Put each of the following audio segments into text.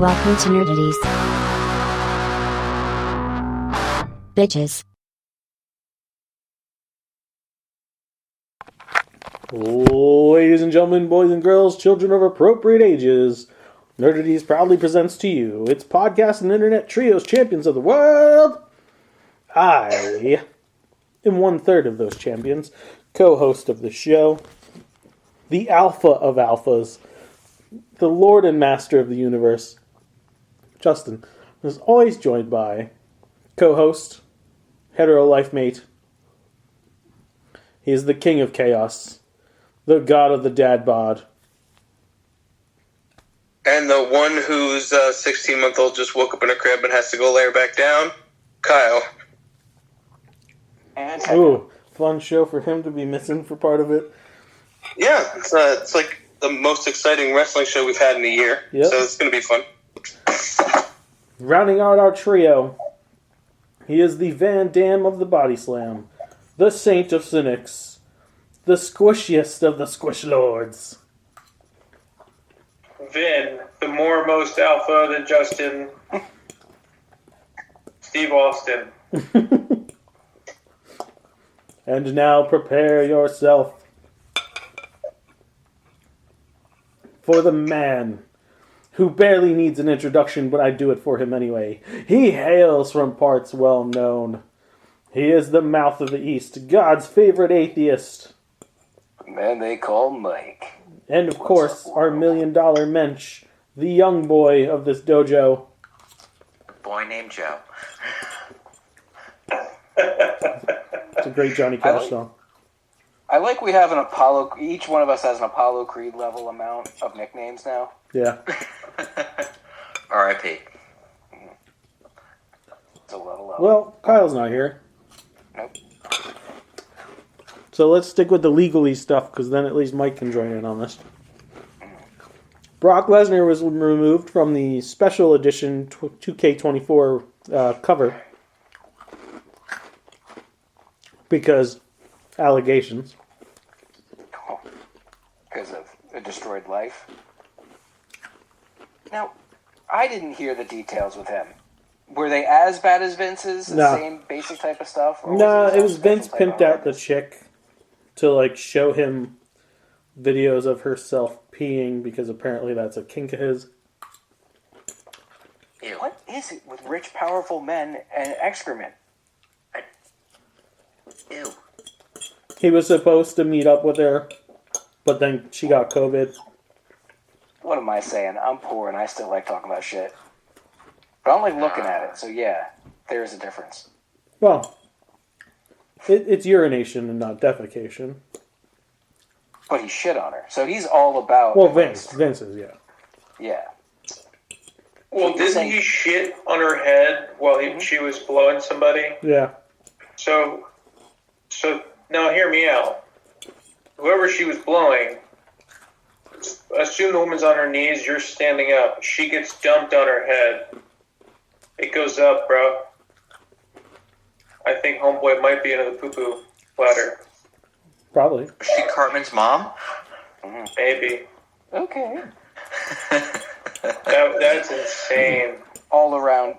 Welcome to Nerdities. Bitches. Ladies and gentlemen, boys and girls, children of appropriate ages, Nerdities proudly presents to you its podcast and internet trios champions of the world. I am 1/3 of those champions, co-host of the show, the alpha of alphas, the lord and master of the universe, Justin, is always joined by co-host, hetero life mate. He is the king of chaos, the god of the dad bod. And the one whose 16-month-old just woke up in a crib and has to go lay her back down, Kyle. And Ooh, fun show for him to be missing for part of it. Yeah, it's like the most exciting wrestling show we've had in a year. Yep. So it's going to be fun. Rounding out our trio, he is the Van Dam of the Body Slam, the Saint of Cynics, the squishiest of the Squish Lords. Vin, the most alpha than Justin, Steve Austin. And now prepare yourself for the man who barely needs an introduction, but I do it for him anyway. He hails from parts well known. He is the mouth of the East, God's favorite atheist. man they call Mike. And of course, our $1 million mensch, the young boy of this dojo. Boy named Joe. It's a great Johnny Cash song. I like we have an Apollo. Each one of us has an Apollo Creed level amount of nicknames now. Yeah. R.I.P. It's a level up. Well, Kyle's not here. Nope. So let's stick with the legally stuff, because then at least Mike can join in on this. Brock Lesnar was removed from the special edition 2K24 cover because allegations. Because of a destroyed life. Now, I didn't hear the details with him. Were they as bad as Vince's? The No. same basic type of stuff? Or No, his it own was special Vince type pimped of out the hardness? chick to show him videos of herself peeing, because apparently that's a kink of his. Ew. What is it with rich, powerful men and excrement? Ew. He was supposed to meet up with her, but then she got COVID. What am I saying? I'm poor and I still like talking about shit. But I don't like looking at it, so yeah, there's a difference. Well, it's urination and not defecation. But he shit on her, so he's all about... Well, Vince is, yeah. Yeah. Well, didn't he shit on her head while she was blowing somebody? Yeah. So now hear me out. Whoever she was blowing, assume the woman's on her knees, you're standing up. She gets dumped on her head. It goes up, bro. I think homeboy might be into the poo-poo bladder. Probably. Was she Cartman's mom? Maybe. Okay. That's insane. All around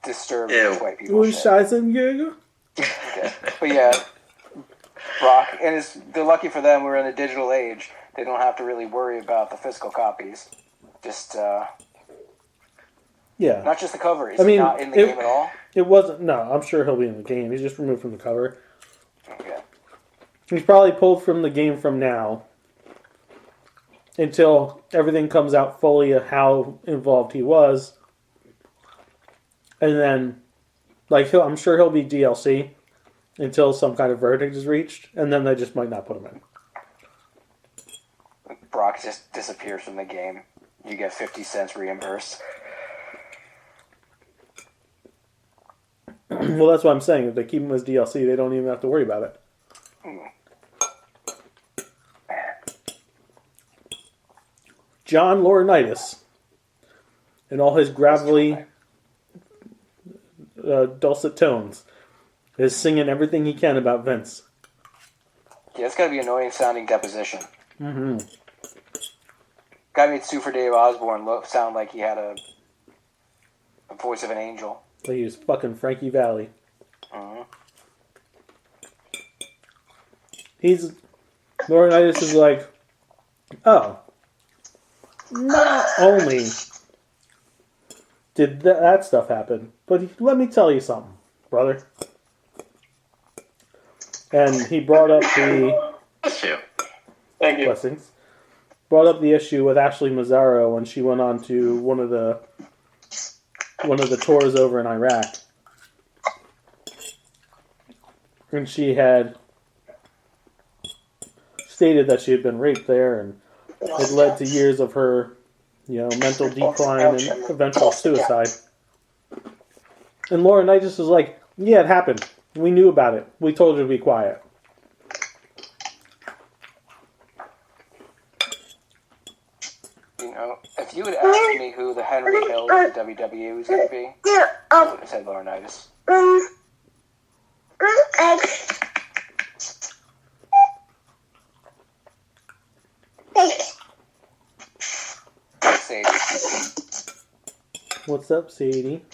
disturbed Ew. white people Ui, shit. Scheißenjäger. Okay. But yeah, Brock, and they're lucky for them, we're in a digital age. They don't have to really worry about the physical copies. Just, Yeah. not just the cover. Is I mean, he not in the game at all? It wasn't. No, I'm sure he'll be in the game. He's just removed from the cover. Okay. He's probably pulled from the game from now until everything comes out fully of how involved he was. And then, I'm sure he'll be DLC until some kind of verdict is reached, and then they just might not put him in. Brock just disappears from the game. You get 50 cents reimbursed. Well, that's what I'm saying. If they keep him as DLC, they don't even have to worry about it. John Laurinaitis, in all his gravelly, dulcet tones, is singing everything he can about Vince. Yeah, it's got to be annoying sounding deposition. Mm-hmm. Guy made Sue for Dave Osborne sound like he had a voice of an angel. Like he was fucking Frankie Valli. Uh-huh. Laurinaitis is like, oh, not only did that stuff happen, but let me tell you something, brother. And he brought up the Issue. Thank you. blessings. Brought up the issue with Ashley Mazzaro when she went on to one of the tours over in Iraq, and she had stated that she had been raped there, and it led to years of her, mental decline and eventual suicide. And Laurinaitis was like, "Yeah, it happened. We knew about it. We told you to be quiet." If you had asked me who the Henry Hill of the WWE was going to be, I would have said Laurinaitis. Sadie. What's up, Sadie?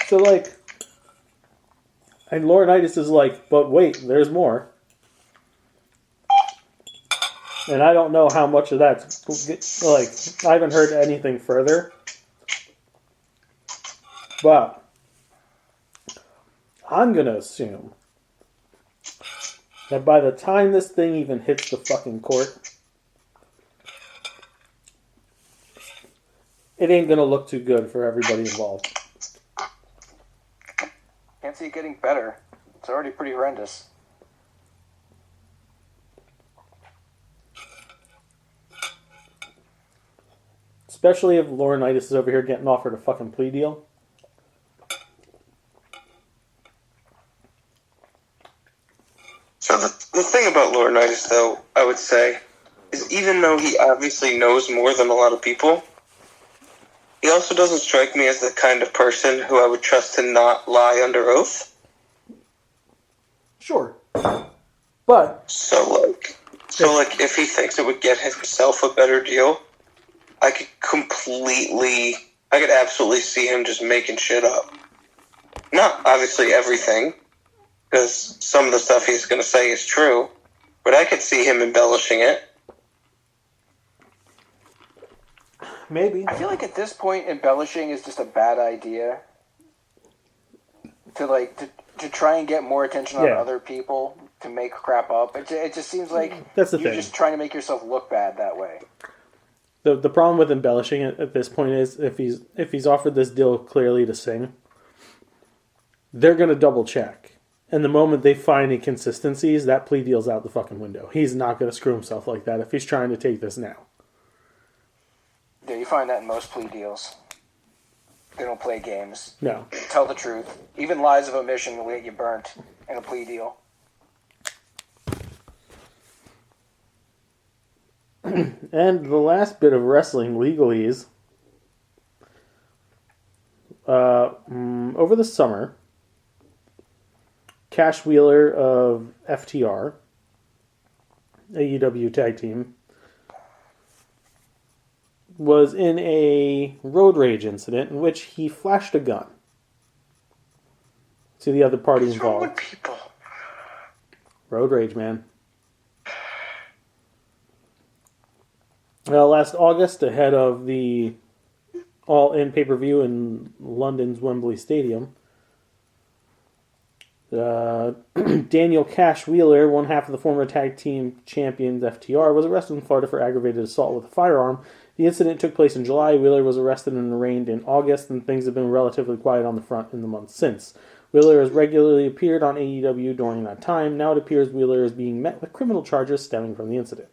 So, and Laurinaitis is like, but wait, there's more. And I don't know how much of that's, I haven't heard anything further. But I'm going to assume that by the time this thing even hits the fucking court, it ain't going to look too good for everybody involved. Can't see it getting better. It's already pretty horrendous. Especially if Laurinaitis is over here getting offered a fucking plea deal. So the thing about Laurinaitis, though, I would say, is even though he obviously knows more than a lot of people, he also doesn't strike me as the kind of person who I would trust to not lie under oath. Sure. But So if he thinks it would get himself a better deal, I could absolutely see him just making shit up. Not obviously everything, because some of the stuff he's going to say is true, but I could see him embellishing it. maybe. I feel like at this point, embellishing is just a bad idea. To try and get more attention on other people, to make crap up. It just seems like That's the you're thing. just trying to make yourself look bad that way. The problem with embellishing it at this point is if he's offered this deal clearly to sing, they're going to double check. And the moment they find inconsistencies, that plea deal's out the fucking window. He's not going to screw himself like that if he's trying to take this now. Yeah, you find that in most plea deals. They don't play games. No. Tell the truth. Even lies of omission will get you burnt in a plea deal. And the last bit of wrestling legalese. Over the summer, Cash Wheeler of FTR, AEW tag team, was in a road rage incident in which he flashed a gun to the other party What's wrong involved. with people? Road rage, man. Well, last August, ahead of the All-In pay-per-view in London's Wembley Stadium, Daniel Cash Wheeler, one half of the former tag team champions FTR, was arrested in Florida for aggravated assault with a firearm. The incident took place in July. Wheeler was arrested and arraigned in August, and things have been relatively quiet on the front in the months since. Wheeler has regularly appeared on AEW during that time. Now it appears Wheeler is being met with criminal charges stemming from the incident.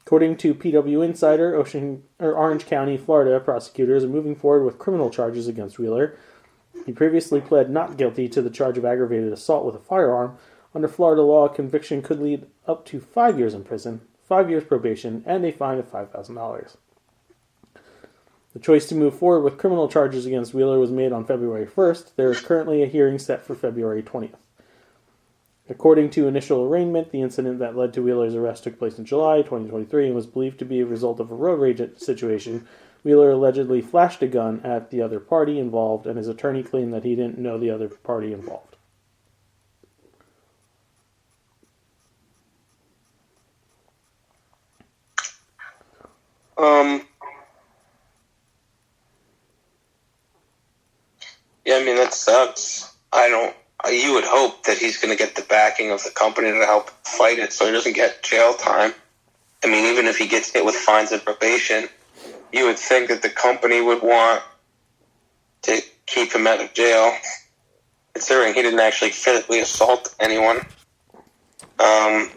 According to PW Insider, Orange County, Florida prosecutors are moving forward with criminal charges against Wheeler. He previously pled not guilty to the charge of aggravated assault with a firearm. Under Florida law, conviction could lead up to 5 years in prison, 5 years probation, and a fine of $5,000. The choice to move forward with criminal charges against Wheeler was made on February 1st. There is currently a hearing set for February 20th. According to initial arraignment, the incident that led to Wheeler's arrest took place in July 2023 and was believed to be a result of a road rage situation. Wheeler allegedly flashed a gun at the other party involved, and his attorney claimed that he didn't know the other party involved. Yeah, I mean, that sucks. You would hope that he's going to get the backing of the company to help fight it so he doesn't get jail time. I mean, even if he gets hit with fines and probation, you would think that the company would want to keep him out of jail, considering he didn't actually physically assault anyone.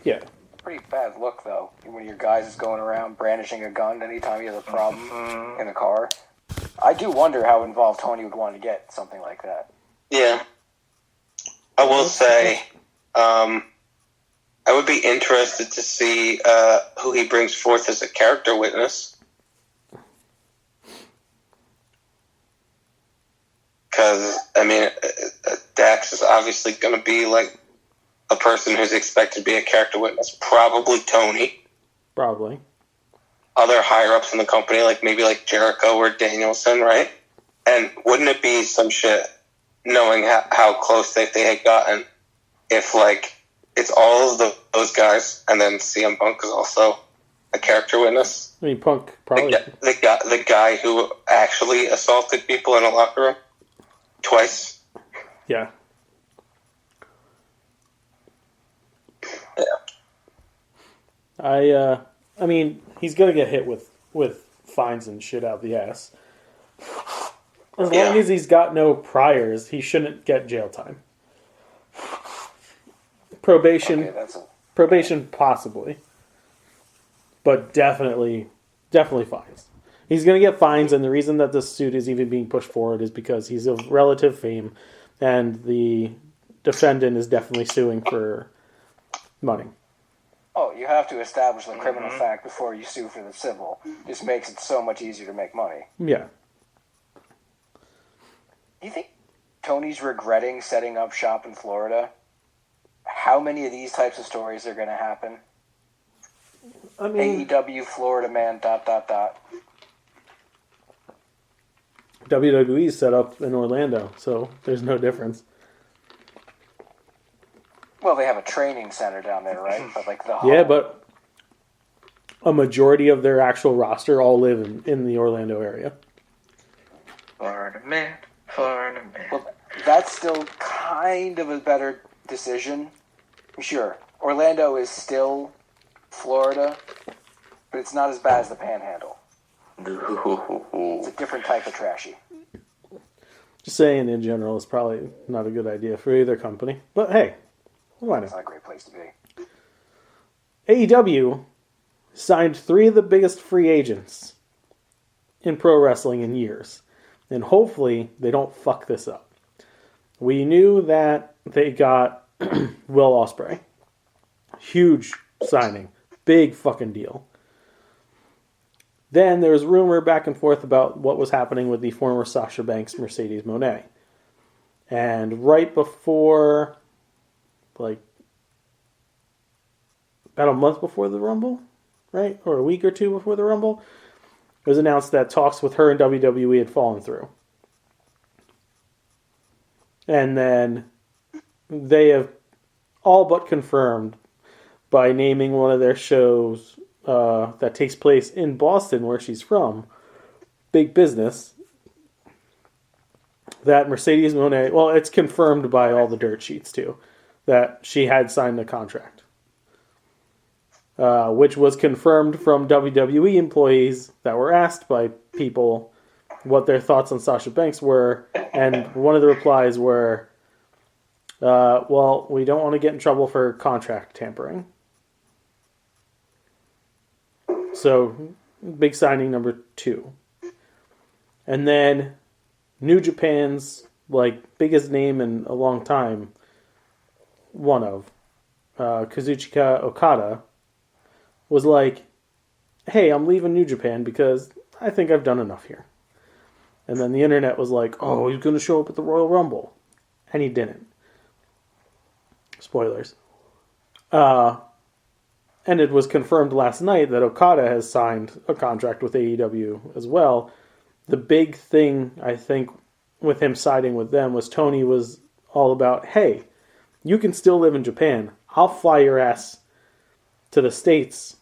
Yeah. Pretty bad look, though, when your guys is going around brandishing a gun anytime he has a problem in a car. I do wonder how involved Tony would want to get something like that. Yeah. I will say, I would be interested to see who he brings forth as a character witness. Because, I mean, Dax is obviously going to be like a person who's expected to be a character witness. Probably Tony. Probably. Other higher-ups in the company, like maybe like Jericho or Danielson, right? And wouldn't it be some shit, knowing how close they had gotten, if like it's all of those guys, and then CM Punk is also a character witness? I mean, Punk probably... The guy who actually assaulted people in a locker room twice. Yeah. Yeah. I mean, he's gonna get hit with fines and shit out the ass. As long as he's got no priors, he shouldn't get jail time. Probation, probation possibly, but definitely fines. He's gonna get fines, and the reason that this suit is even being pushed forward is because he's of relative fame, and the defendant is definitely suing for money. Oh, you have to establish the criminal fact before you sue for the civil. Just makes it so much easier to make money. Yeah. Do you think Tony's regretting setting up shop in Florida? How many of these types of stories are going to happen? I mean... AEW Florida man, ... WWE's set up in Orlando, so there's no difference. Well, they have a training center down there, right? But like the yeah, but a majority of their actual roster all live in the Orlando area. Florida man. Well, that's still kind of a better decision. Sure, Orlando is still Florida, but it's not as bad as the Panhandle. It's a different type of trashy. Just saying, in general, it's probably not a good idea for either company. But hey, why It's not? not a great place to be. AEW signed 3 of the biggest free agents in pro wrestling in years. And hopefully they don't fuck this up. We knew that they got Will Ospreay. Huge signing. Big fucking deal. Then there was rumor back and forth about what was happening with the former Sasha Banks Mercedes Moné. And right before, like, about a month before the Rumble, right? Or a week or two before the Rumble, it was announced that talks with her and WWE had fallen through. And then they have all but confirmed by naming one of their shows that takes place in Boston, where she's from, Big Business, that Mercedes Moné, well, it's confirmed by all the dirt sheets too, that she had signed a contract. Which was confirmed from WWE employees that were asked by people what their thoughts on Sasha Banks were, and one of the replies were, well, we don't want to get in trouble for contract tampering. So, big signing number 2. And then, New Japan's, like, biggest name in a long time, one of, Kazuchika Okada, was like, hey, I'm leaving New Japan because I think I've done enough here. And then the internet was like, oh, he's going to show up at the Royal Rumble. And he didn't. Spoilers. And it was confirmed last night that Okada has signed a contract with AEW as well. The big thing, I think, with him siding with them was Tony was all about, hey, you can still live in Japan. I'll fly your ass to the States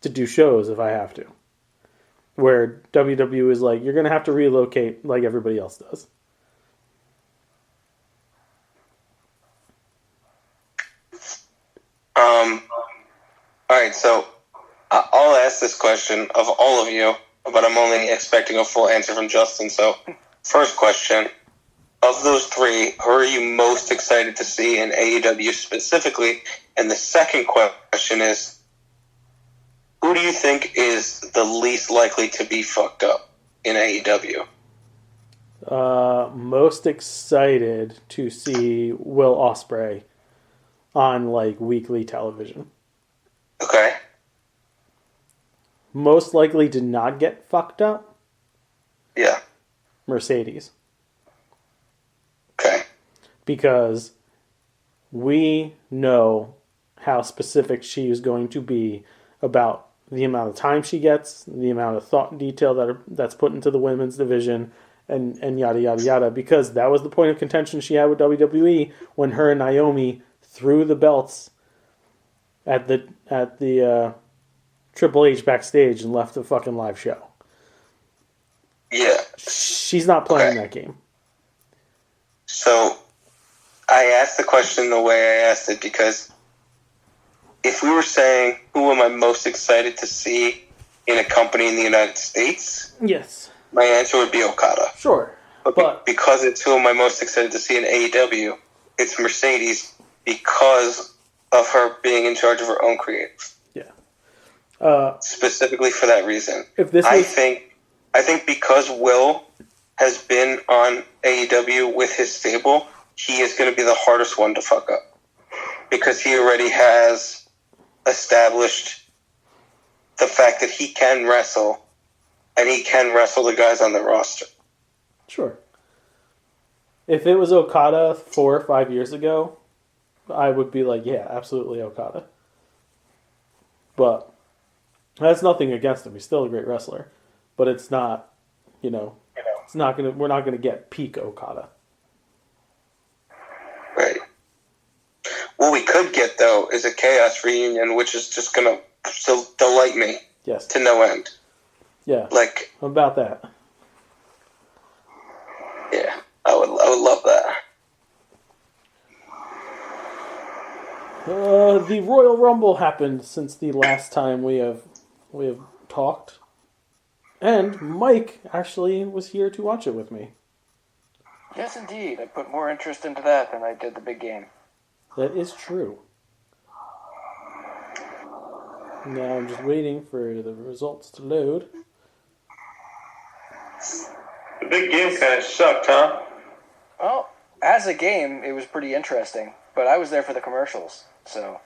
to do shows if I have to. Where WWE is like, you're going to have to relocate like everybody else does. Alright, so I'll ask this question of all of you, but I'm only expecting a full answer from Justin. So, first question, of those three, who are you most excited to see in AEW specifically? And the second question is, who do you think is the least likely to be fucked up in AEW? Most excited to see Will Ospreay on like weekly television. Okay. Most likely to not get fucked up? Yeah. Mercedes. Okay. Because we know how specific she is going to be about the amount of time she gets, the amount of thought and detail that's put into the women's division, and yada, yada, yada. Because that was the point of contention she had with WWE when her and Naomi threw the belts at the Triple H backstage and left the fucking live show. Yeah. She's not playing that game. So, I asked the question the way I asked it because if we were saying who am I most excited to see in a company in the United States, Yes. my answer would be Okada. Sure. But because it's who am I most excited to see in AEW, it's Mercedes because of her being in charge of her own creative. yeah. Specifically for that reason. If this I think because Will has been on AEW with his stable, he is going to be the hardest one to fuck up. Because he already has established the fact that he can wrestle, and he can wrestle the guys on the roster. Sure. If it was Okada 4 or 5 years ago, I would be like, yeah, absolutely Okada. But that's nothing against him. He's still a great wrestler. But it's not, it's not gonna. We're not gonna get peak Okada. Right. What we could get, though, is a Chaos reunion, which is just going to still delight me Yes. to no end. Yeah. Like, About that. yeah, I would love that. The Royal Rumble happened since the last time we have talked, and Mike actually was here to watch it with me. Yes, indeed. I put more interest into that than I did the big game. That is true. Now I'm just waiting for the results to load. The big game kind of sucked, huh? Well, as a game, it was pretty interesting, but I was there for the commercials, so.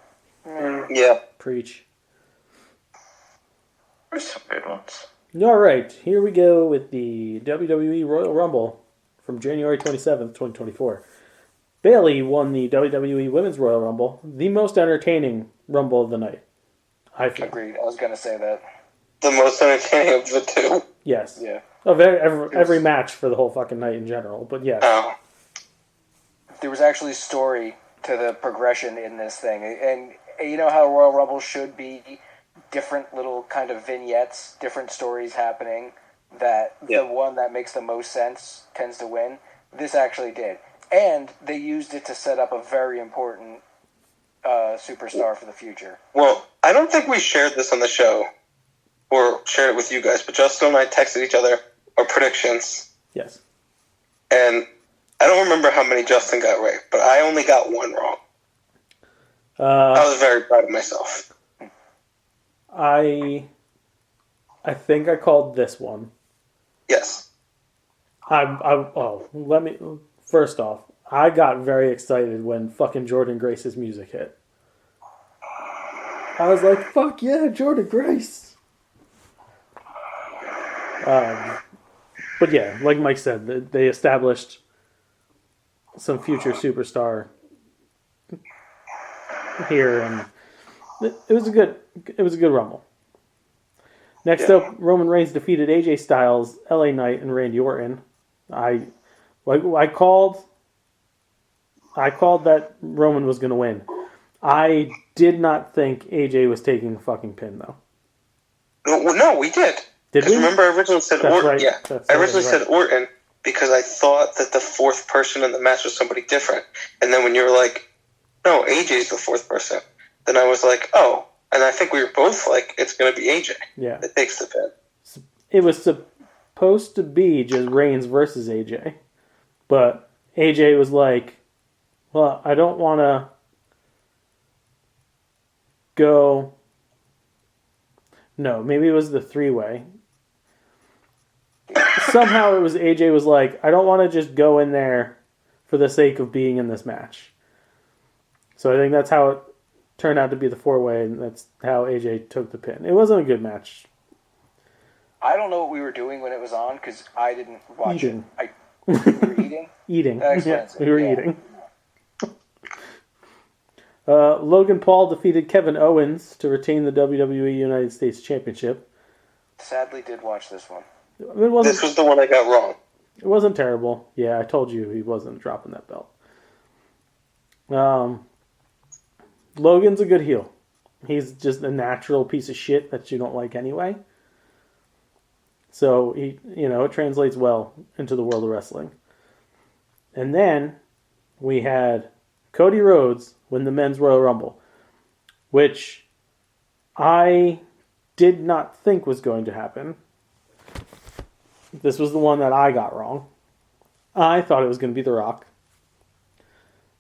Yeah. Preach. There's some good ones. All right, here we go with the WWE Royal Rumble from January 27th, 2024. Bayley won the WWE Women's Royal Rumble, the most entertaining Rumble of the night. I feel. Agreed. I was going to say that. The most entertaining of the two. Yes. Yeah. Of every match for the whole fucking night in general, but yeah. Oh. There was actually story to the progression in this thing. And you know how Royal Rumble should be different little kind of vignettes, different stories happening, that the one that makes the most sense tends to win. This actually did. And they used it to set up a very important superstar for the future. Well, I don't think we shared this on the show, or shared it with you guys, but Justin and I texted each other our predictions. Yes. And I don't remember how many Justin got right, but I only got one wrong. I was very proud of myself. I think I called this one. Yes. Let me first off, I got very excited when fucking Jordan Grace's music hit. I was like, fuck yeah, Jordan Grace. But yeah, like Mike said, they established some future superstar here, and it was a good Rumble. Next up, Roman Reigns defeated AJ Styles, LA Knight, and Randy Orton. I called that Roman was going to win. I did not think AJ was taking the fucking pin, though. No, we did. Did we? Remember, I originally said Orton. Right. Yeah, I originally said Orton because I thought that the fourth person in the match was somebody different. And then when you were like, no, AJ's the fourth person, then I was like, oh. And I think we were both like, it's going to be AJ that takes the pin. It was supposed to be just Reigns versus AJ. But AJ was like, well, I don't want to go... No, maybe it was the three-way. Somehow it was AJ was like, I don't want to just go in there for the sake of being in this match. So I think that's how it turned out to be the four-way, and that's how AJ took the pin. It wasn't a good match. I don't know what we were doing when it was on because I didn't watch it. We were eating? Eating. That explains it. We were eating. Logan Paul defeated Kevin Owens to retain the WWE United States Championship. Sadly did watch this one. This was the one I got wrong. It wasn't terrible. Yeah, I told you he wasn't dropping that belt. Logan's a good heel. He's just a natural piece of shit that you don't like anyway. So, it translates well into the world of wrestling. And then we had Cody Rhodes win the Men's Royal Rumble, which I did not think was going to happen. This was the one that I got wrong. I thought it was going to be The Rock.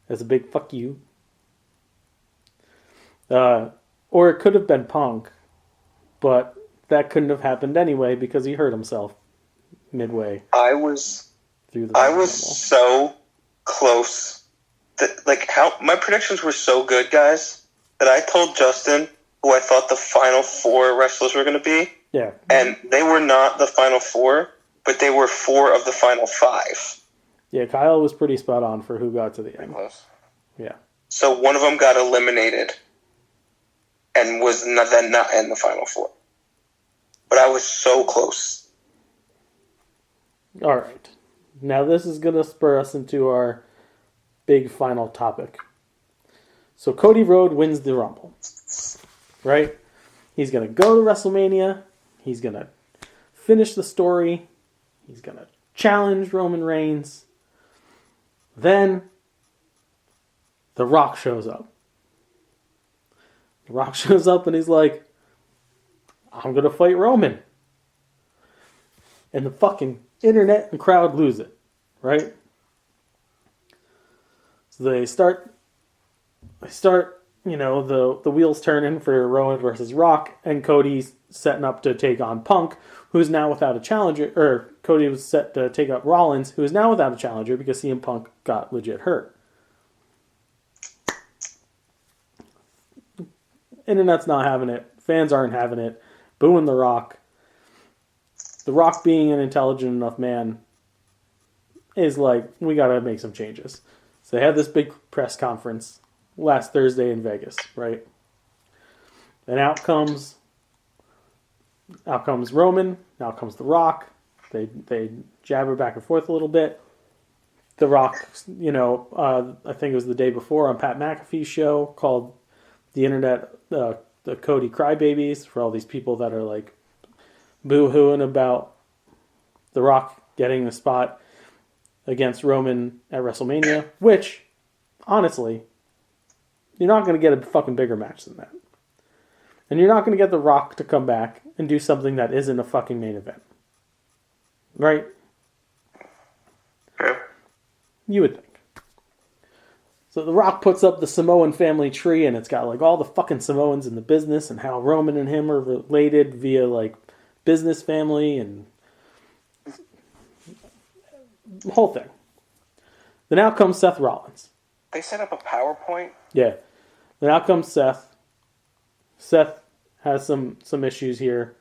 As a big fuck you. Or it could have been Punk, but that couldn't have happened anyway because he hurt himself midway. I was so close. My predictions were so good, guys, that I told Justin who I thought the final four wrestlers were going to be. Yeah. And they were not the final four, but they were four of the final five. Yeah, Kyle was pretty spot on for who got to the end. Close. Yeah. So one of them got eliminated and was then not in the final four. But I was so close. All right. Now this is going to spur us into our big final topic. So Cody Rhodes wins the Rumble. Right? He's going to go to WrestleMania. He's going to finish the story. He's going to challenge Roman Reigns. Then The Rock shows up. The Rock shows up and he's like, I'm going to fight Roman. And the fucking internet and crowd lose it. Right? So they start, the wheels turning for Roman versus Rock, and Cody's setting up to take on Punk, who's now without a challenger, or Cody was set to take up Rollins, who is now without a challenger because CM Punk got legit hurt. Internet's not having it. Fans aren't having it. Booing The Rock. The Rock, being an intelligent enough man, is like, we gotta make some changes. So they had this big press conference last Thursday in Vegas, right? And out comes Roman. Out comes The Rock. They jabber back and forth a little bit. The Rock, I think it was the day before on Pat McAfee's show, called the internet the Cody crybabies, for all these people that are like boo-hooing about The Rock getting the spot against Roman at WrestleMania, which, honestly, you're not going to get a fucking bigger match than that. And you're not going to get The Rock to come back and do something that isn't a fucking main event. Right? Yeah. You would think. So The Rock puts up the Samoan family tree, and it's got like all the fucking Samoans in the business and how Roman and him are related via like business family and the whole thing. Then out comes Seth Rollins. They set up a PowerPoint? Yeah. Then out comes Seth. Seth has some issues here.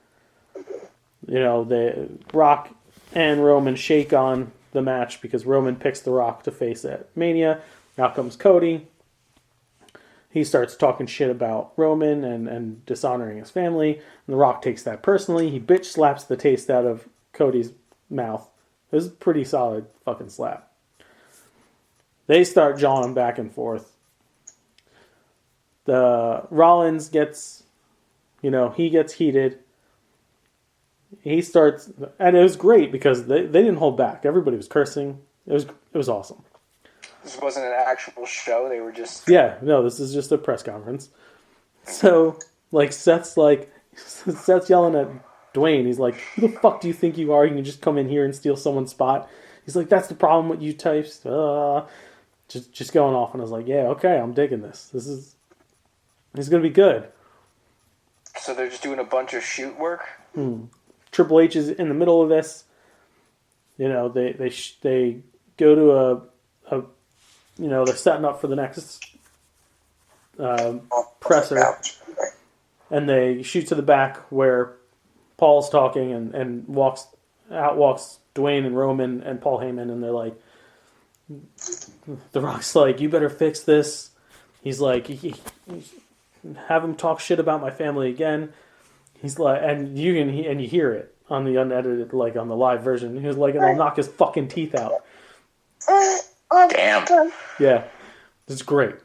The Rock and Roman shake on the match because Roman picks The Rock to face at Mania. Out comes Cody. he starts talking shit about Roman and dishonoring his family. And The Rock takes that personally. He bitch slaps the taste out of Cody's mouth. It was a pretty solid fucking slap. They start jawing back and forth. The Rollins gets, he gets heated. He starts, and it was great because they didn't hold back. Everybody was cursing. It was awesome. This wasn't an actual show. They were just... Yeah, no, this is just a press conference. So, Seth's yelling at Dwayne. He's like, who the fuck do you think you are? You can just come in here and steal someone's spot. He's like, that's the problem with you types. Just going off. And I was like, yeah, okay, I'm digging this. This is going to be good. So they're just doing a bunch of shoot work? Triple H is in the middle of this. They go to they're setting up for the next presser, and they shoot to the back where Paul's talking and walks Dwayne and Roman and Paul Heyman, and they're like, The Rock's like, you better fix this. He's like, have him talk shit about my family again. He's like, and you hear it on the unedited, on the live version. He was like, and I'll knock his fucking teeth out. Damn. Yeah, it's great.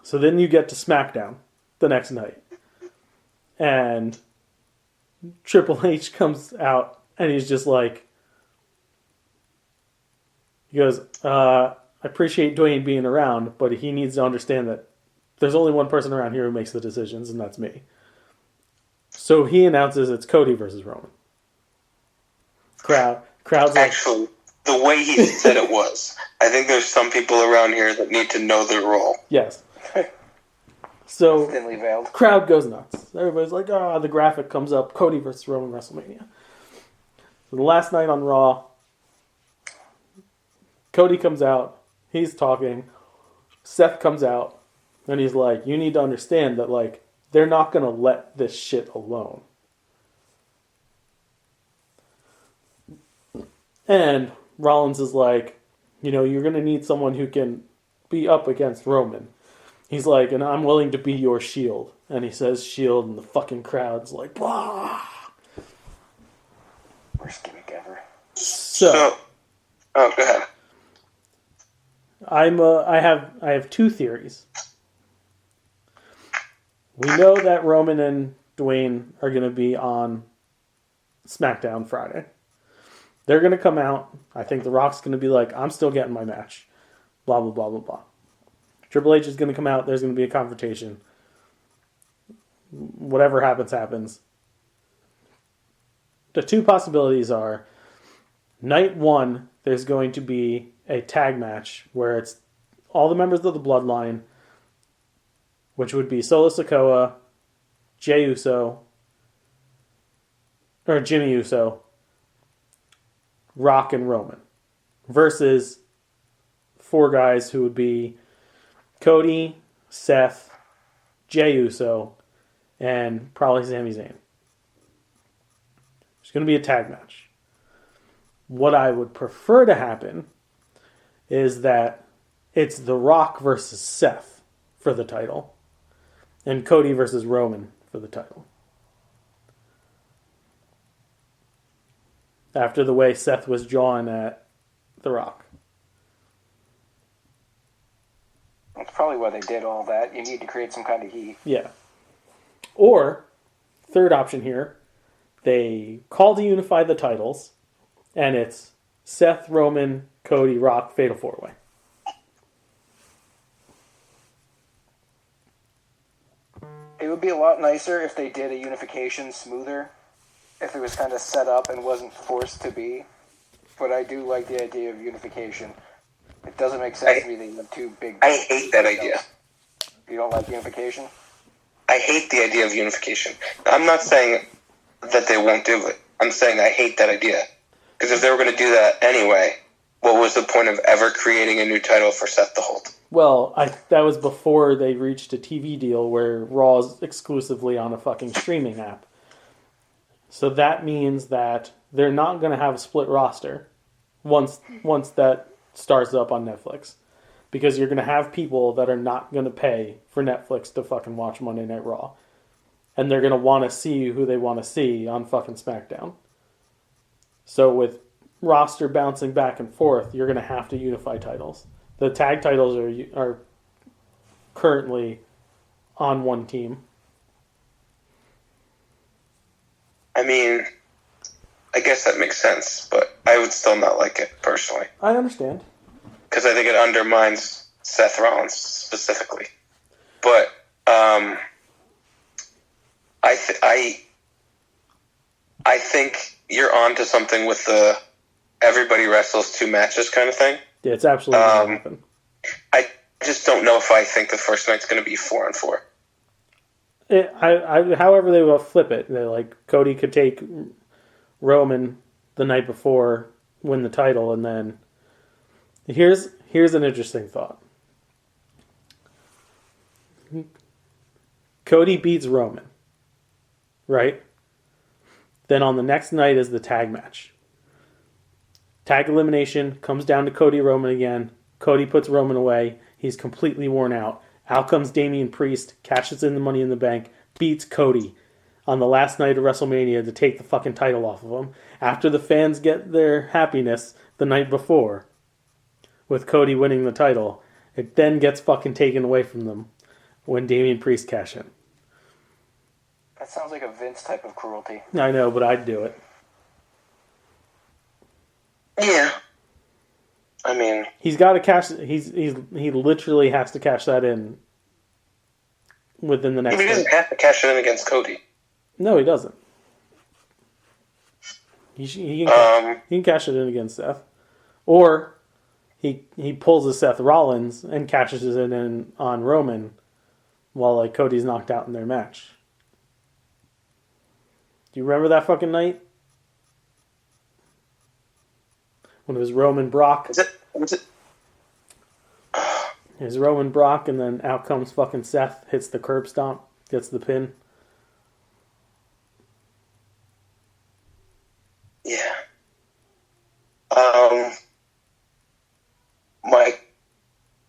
So then you get to SmackDown the next night, and Triple H comes out, and he's just like, he goes, I appreciate Dwayne being around, but he needs to understand that there's only one person around here who makes the decisions, and that's me. So he announces it's Cody versus Roman. Crowd's like, Actually, the way he said it was, I think there's some people around here that need to know their role. yes. So Thinly veiled. crowd goes nuts. Everybody's like, the graphic comes up, Cody versus Roman WrestleMania. So the last night on Raw, Cody comes out, he's talking, Seth comes out, and he's like, you need to understand that, they're not going to let this shit alone. And Rollins is like, you're going to need someone who can be up against Roman. He's like, and I'm willing to be your shield. And he says shield, and the fucking crowd's like, blah. Worst gimmick ever. So Oh, go ahead. I have two theories. We know that Roman and Dwayne are going to be on SmackDown Friday. They're going to come out. I think The Rock's going to be like, I'm still getting my match. Blah, blah, blah, blah, blah. Triple H is going to come out. There's going to be a confrontation. Whatever happens, happens. The two possibilities are, night one, there's going to be a tag match where it's all the members of the Bloodline, which would be Solo Sikoa, Jey Uso, or Jimmy Uso, Rock and Roman, versus four guys who would be Cody, Seth, Jey Uso, and probably Sami Zayn. It's going to be a tag match. What I would prefer to happen is that it's The Rock versus Seth for the title, and Cody versus Roman for the title. After the way Seth was jawing at The Rock. That's probably why they did all that. You need to create some kind of heat. Yeah. Or, third option here, they call to unify the titles, and it's Seth, Roman, Cody, Rock, Fatal 4-Way. It would be a lot nicer if they did a unification smoother. If it was kind of set up and wasn't forced to be. But I do like the idea of unification. It doesn't make sense to me that you have two big... I hate that idea. You don't like unification? I hate the idea of unification. I'm not saying that they won't do it. I'm saying I hate that idea. Because if they were going to do that anyway, what was the point of ever creating a new title for Seth to hold? Well, that was before they reached a TV deal where Raw's exclusively on a fucking streaming app. So that means that they're not going to have a split roster once that starts up on Netflix. because you're going to have people that are not going to pay for Netflix to fucking watch Monday Night Raw. And they're going to want to see who they want to see on fucking SmackDown. So with roster bouncing back and forth, you're going to have to unify titles. The tag titles are currently on one team. I mean, I guess that makes sense, but I would still not like it personally. I understand. Because I think it undermines Seth Rollins specifically. But I think you're onto something with the everybody wrestles 2 matches kind of thing. Yeah, it's absolutely going to happen. I just don't know if I think the first night's going to be 4-on-4. However they will flip it. They're like, Cody could take Roman the night before, win the title, and then... Here's an interesting thought. Cody beats Roman, right? Then on the next night is the tag match. Tag elimination comes down to Cody Roman again. Cody puts Roman away. He's completely worn out. Out comes Damian Priest, cashes in the Money in the Bank, beats Cody on the last night of WrestleMania to take the fucking title off of him. After the fans get their happiness the night before with Cody winning the title, it then gets fucking taken away from them when Damian Priest cash in. That sounds like a Vince type of cruelty. I know, but I'd do it. Yeah. I mean... He's got to cash... He literally has to cash that in within the next... He doesn't have to cash it in against Cody. No, he doesn't. He can cash it in against Seth. Or he pulls a Seth Rollins and cashes it in on Roman while like Cody's knocked out in their match. Do you remember that fucking night? When it was Roman Brock. Was it? It was Roman Brock, and then out comes fucking Seth, hits the curb stomp, gets the pin. Yeah.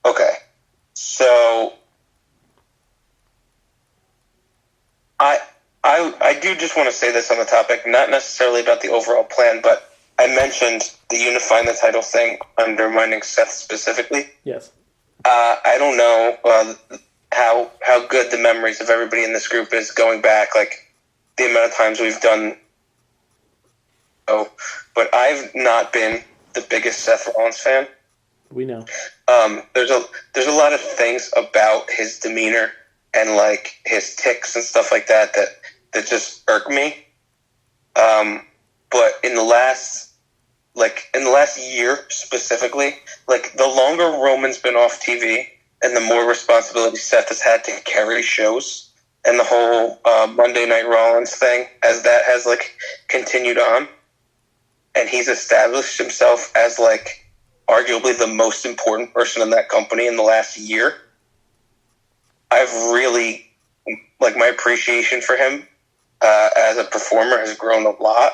Okay. So I do just want to say this on the topic, not necessarily about the overall plan, but I mentioned the unifying the title thing undermining Seth specifically. Yes. I don't know how good the memories of everybody in this group is going back, like the amount of times we've done. But I've not been the biggest Seth Rollins fan. We know. There's a lot of things about his demeanor and like his tics and stuff like that just irk me. But in the last year specifically, like the longer Roman's been off TV and the more responsibility Seth has had to carry shows and the whole Monday Night Rollins thing as that has like continued on, and he's established himself as like arguably the most important person in that company in the last year, I've really, like, my appreciation for him as a performer has grown a lot.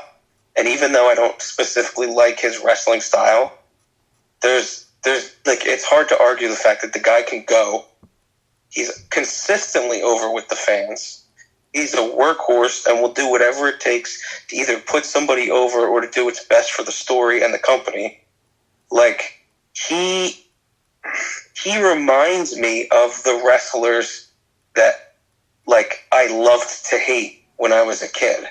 And even though I don't specifically like his wrestling style, there's like, it's hard to argue the fact that the guy can go. He's consistently over with the fans. He's a workhorse and will do whatever it takes to either put somebody over or to do what's best for the story and the company. Like, he reminds me of the wrestlers that, like, I loved to hate when I was a kid.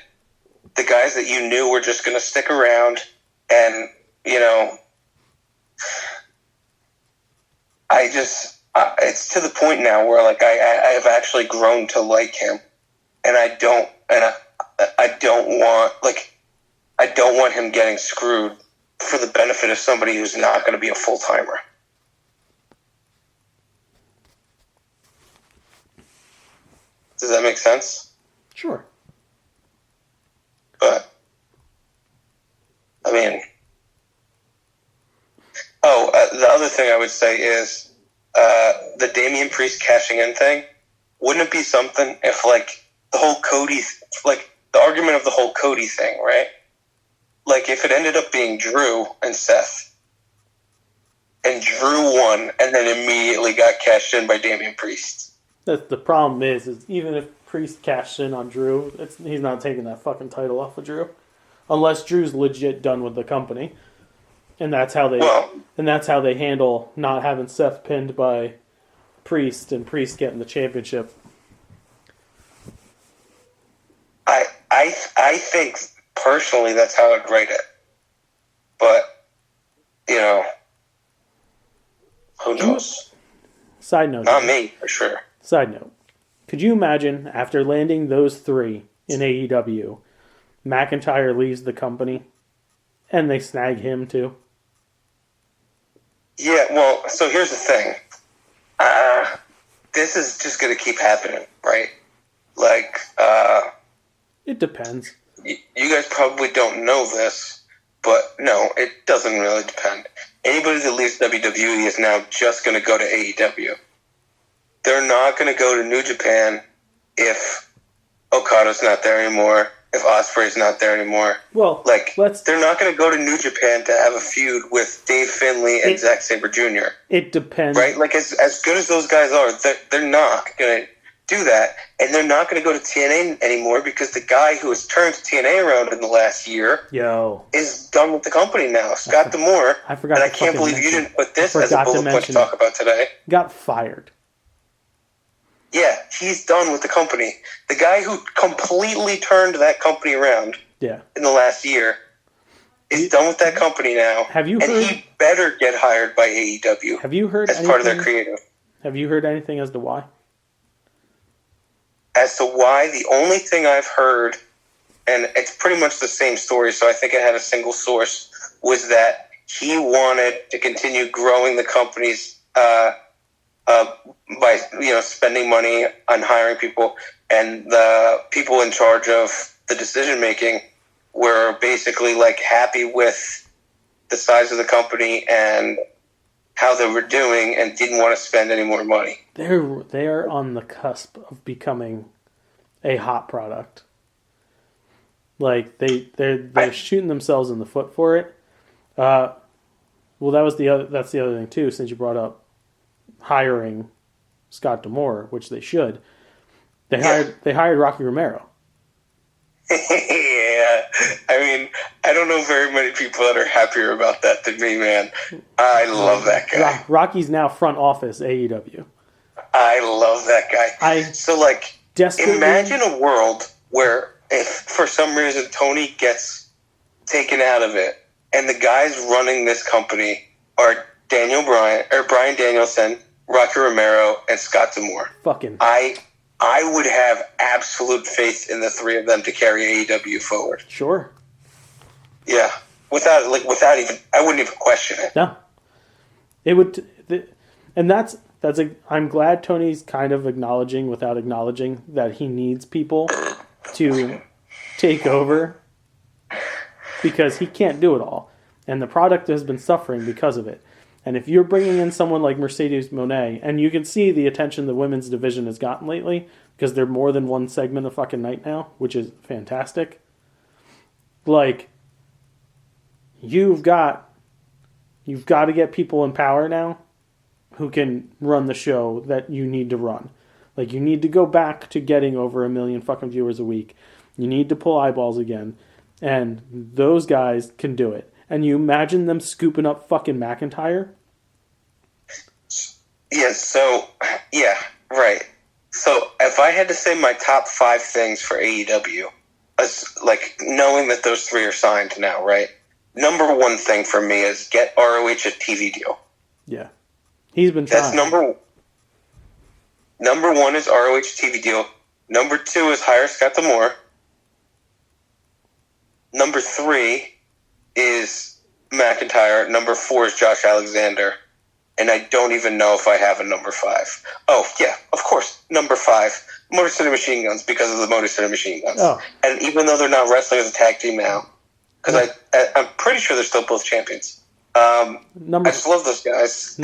The guys that you knew were just going to stick around and, you know, it's to the point now where, like, I have actually grown to like him. And I don't want him getting screwed for the benefit of somebody who's not going to be a full-timer. Does that make sense? Sure. But, I mean... the other thing I would say is the Damian Priest cashing in thing. Wouldn't it be something if, like, the whole Cody... Like, the argument of the whole Cody thing, right? Like, if it ended up being Drew and Seth, and Drew won, and then immediately got cashed in by Damian Priest. That's the problem is even if Priest cashed in on Drew, he's not taking that fucking title off of Drew, unless Drew's legit done with the company, and that's how they handle not having Seth pinned by Priest and Priest getting the championship. I think personally that's how I'd write it, but who knows? Side note, not me for sure. Side note, could you imagine after landing those three in AEW, McIntyre leaves the company and they snag him too? Yeah, well, so here's the thing. This is just going to keep happening, right? Like, it depends. You guys probably don't know this, but no, it doesn't really depend. Anybody that leaves WWE is now just going to go to AEW. They're not going to go to New Japan if Okada's not there anymore, if Ospreay's not there anymore. Well, they're not going to go to New Japan to have a feud with Dave Finlay and Zack Sabre Jr. It depends. Right? Like, as good as those guys are, they're not going to do that, and they're not going to go to TNA anymore because the guy who has turned TNA around in the last year is done with the company now. Scott D'Amore. I forgot. And I can't believe you didn't put this as a bullet point to talk about today. Got fired. Yeah, he's done with the company. The guy who completely turned that company around in the last year is done with that company now. Have you heard? And he better get hired by AEW. Have you heard as part of their creative? Have you heard anything as to why? As to why, the only thing I've heard, and it's pretty much the same story, so I think it had a single source, was that he wanted to continue growing the companies by spending money on hiring people, and the people in charge of the decision making were basically like happy with the size of the company and how they were doing and didn't want to spend any more money. They're on the cusp of becoming a hot product. Like they're shooting themselves in the foot for it. Well, that's the other thing too. Since you brought up hiring Scott D'Amore, which they should, they hired Rocky Romero. Yeah, I mean, I don't know very many people that are happier about that than me, man. I love that guy. Rocky's now front office AEW. I love that guy. Imagine a world where if for some reason Tony gets taken out of it and the guys running this company are Bryan Danielson, Rocky Romero, and Scott D'Amore. I would have absolute faith in the three of them to carry AEW forward. Sure. Yeah. I wouldn't even question it. No. It would, and I'm glad Tony's kind of acknowledging without acknowledging that he needs people to take over because he can't do it all. And the product has been suffering because of it. And if you're bringing in someone like Mercedes Moné, and you can see the attention the women's division has gotten lately, because they're more than one segment a fucking night now, which is fantastic. Like, you've got to get people in power now who can run the show that you need to run. Like, you need to go back to getting over 1 million fucking viewers a week. You need to pull eyeballs again. And those guys can do it. And you imagine them scooping up fucking McIntyre? Yeah, right. So if I had to say my top 5 things for AEW, knowing that those three are signed now, right? Number 1 thing for me is get ROH a TV deal. Yeah. He's been trying. That's number 1 is ROH TV deal. Number 2 is hire Scott D'Amore. Number 3 is McIntyre. Number 4 is Josh Alexander. And I don't even know if I have a number 5. Oh, yeah, of course. Number 5, Motor City Machine Guns, because of the Motor City Machine Guns. Oh. And even though they're not wrestling as a tag team now, because I'm pretty sure they're still both champions. I just love those guys. I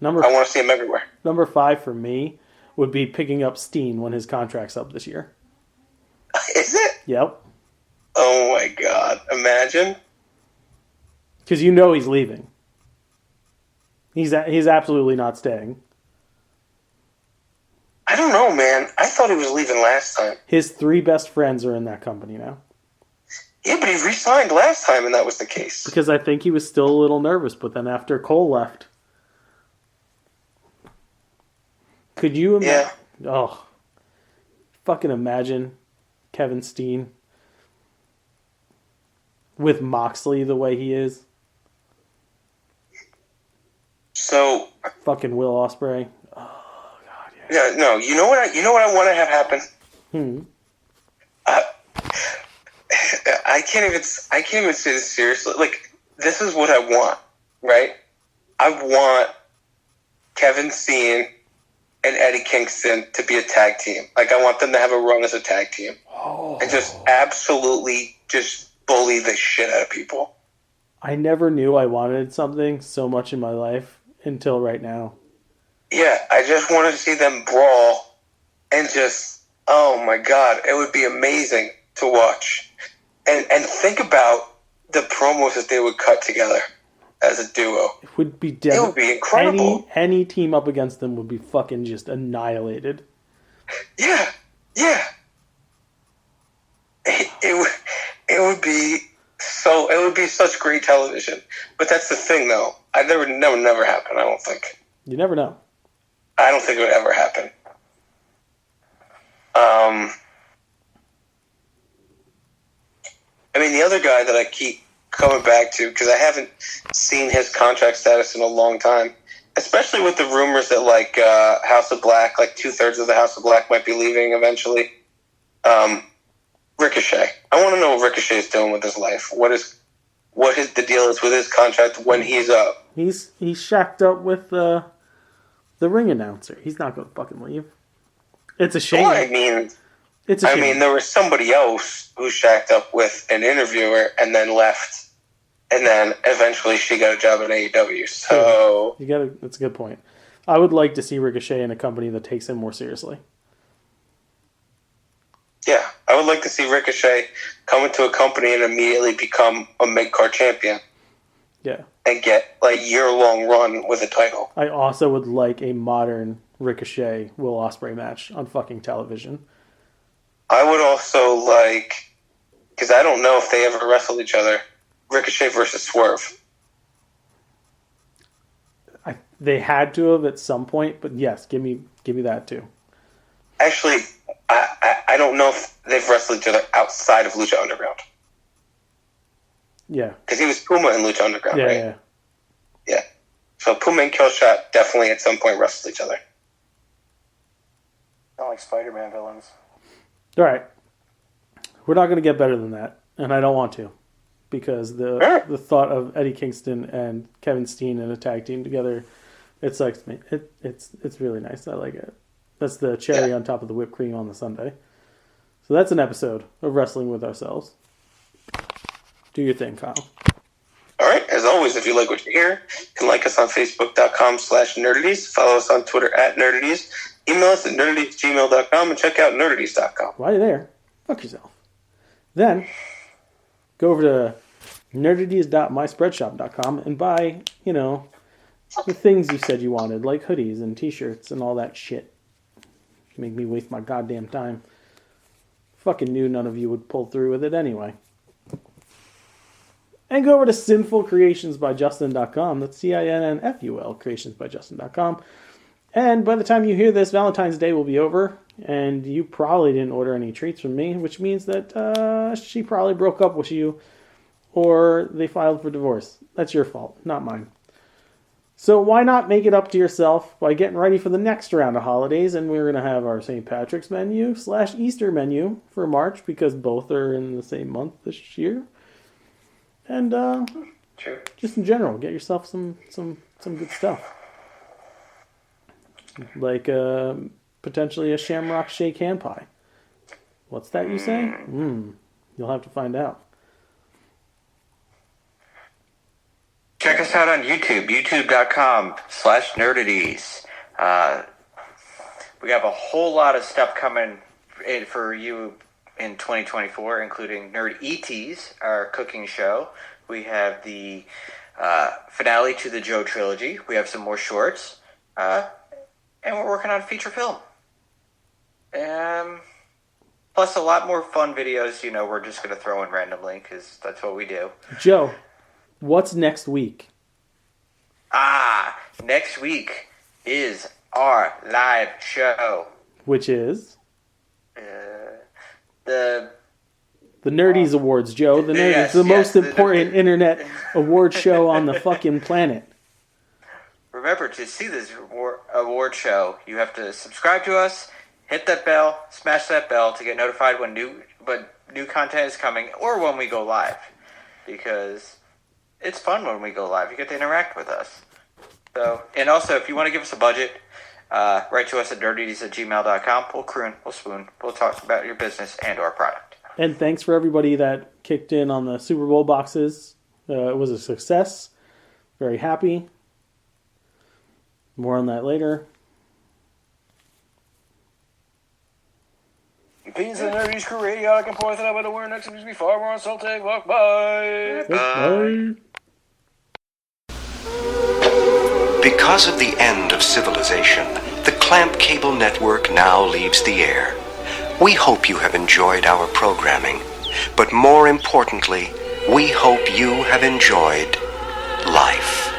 want to see them everywhere. Number 5 for me would be picking up Steen when his contract's up this year. Is it? Yep. Oh, my God. Imagine. Because you know he's leaving. He's absolutely not staying. I don't know, man. I thought he was leaving last time. His 3 best friends are in that company now. Yeah, but he re-signed last time, and that was the case. Because I think he was still a little nervous, but then after Cole left... Could you imagine? Yeah. Oh. Fucking imagine Kevin Steen with Moxley the way he is. So... Fucking Will Ospreay. Yeah, no. You know what I want to have happen. I can't even say this seriously. Like, this is what I want, right? I want Kevin Steen and Eddie Kingston to be a tag team. Like, I want them to have a run as a tag team and just absolutely just bully the shit out of people. I never knew I wanted something so much in my life until right now. Yeah, I just want to see them brawl and just, oh my God, it would be amazing to watch. And think about the promos that they would cut together as a duo. It would be It would be incredible. Any team up against them would be fucking just annihilated. Yeah. It would be such great television. But that's the thing, though. That would never happen, I don't think. You never know. I don't think it would ever happen. I mean, the other guy that I keep coming back to, because I haven't seen his contract status in a long time, especially with the rumors that, like, House of Black, like 2/3 of the House of Black might be leaving eventually. Ricochet. I want to know what Ricochet is doing with his life. What the deal is with his contract when he's up. He's shacked up with the ring announcer. He's not going to fucking leave. It's a shame. Well, it's a shame. I mean, there was somebody else who shacked up with an interviewer and then left, and then eventually she got a job at AEW. So that's a good point. I would like to see Ricochet in a company that takes him more seriously. Yeah, I would like to see Ricochet come into a company and immediately become a mid-card champion. Yeah. And get like year-long run with a title. I also would like a modern Ricochet Will Ospreay match on fucking television. I would also like, because I don't know if they ever wrestled each other, Ricochet versus Swerve. They had to have at some point, but yes, give me that too. Actually, I don't know if they've wrestled each other outside of Lucha Underground. Yeah. Because he was Puma in Lucha Underground, right? Yeah. Yeah. So Puma and Killshot definitely at some point wrestled each other. Not like Spider-Man villains. All right. We're not going to get better than that, and I don't want to. Because the thought of Eddie Kingston and Kevin Steen in a tag team together, it sucks me. It's really nice. I like it. That's the cherry on top of the whipped cream on the sundae. So that's an episode of Wrestling with Ourselves. Do your thing, Kyle. All right. As always, if you like what you hear, you can like us on Facebook.com/Nerdities. Follow us on Twitter @Nerdities. Email us at nerdities@gmail.com and check out nerdities.com. While you're there, fuck yourself. Then, go over to nerdities.myspreadshop.com and buy, the things you said you wanted, like hoodies and t-shirts and all that shit. Make me waste my goddamn time. Fucking knew none of you would pull through with it anyway. And go over to sinfulcreationsbyjustin.com. That's CINNFUL, creationsbyjustin.com. And by the time you hear this, Valentine's Day will be over, and you probably didn't order any treats from me, which means that she probably broke up with you, or they filed for divorce. That's your fault, not mine. So why not make it up to yourself by getting ready for the next round of holidays, and we're going to have our St. Patrick's menu / Easter menu for March, because both are in the same month this year. And just in general, get yourself some good stuff. Like potentially a shamrock shake hand pie. What's that you say? You'll have to find out. Check us out on YouTube, youtube.com/nerdities. We have a whole lot of stuff coming in for you in 2024, including Nerd ETs, our cooking show. We have the finale to the Joe trilogy. We have some more shorts. And we're working on a feature film. Plus a lot more fun videos, we're just going to throw in randomly because that's what we do. Joe, what's next week? Next week is our live show. Which is? The Nerdies Awards, Joe. The Nerdies. Yes, the most the important internet award show on the fucking planet. Remember, to see this award show, you have to subscribe to us, hit that bell, smash that bell to get notified when new content is coming or when we go live. Because it's fun when we go live. You get to interact with us. So, and also, if you want to give us a budget, write to us at dirtydeeds@gmail.com. We'll croon, we'll spoon, we'll talk about your business and our product. And thanks for everybody that kicked in on the Super Bowl boxes. It was a success. Very happy. More on that later. Opinions of the Nerdies Crew Radio, I can pour that out, but the word next week be far more insulting. Walk by. Bye. Because of the end of civilization, the Clamp Cable Network now leaves the air. We hope you have enjoyed our programming, but more importantly, we hope you have enjoyed life.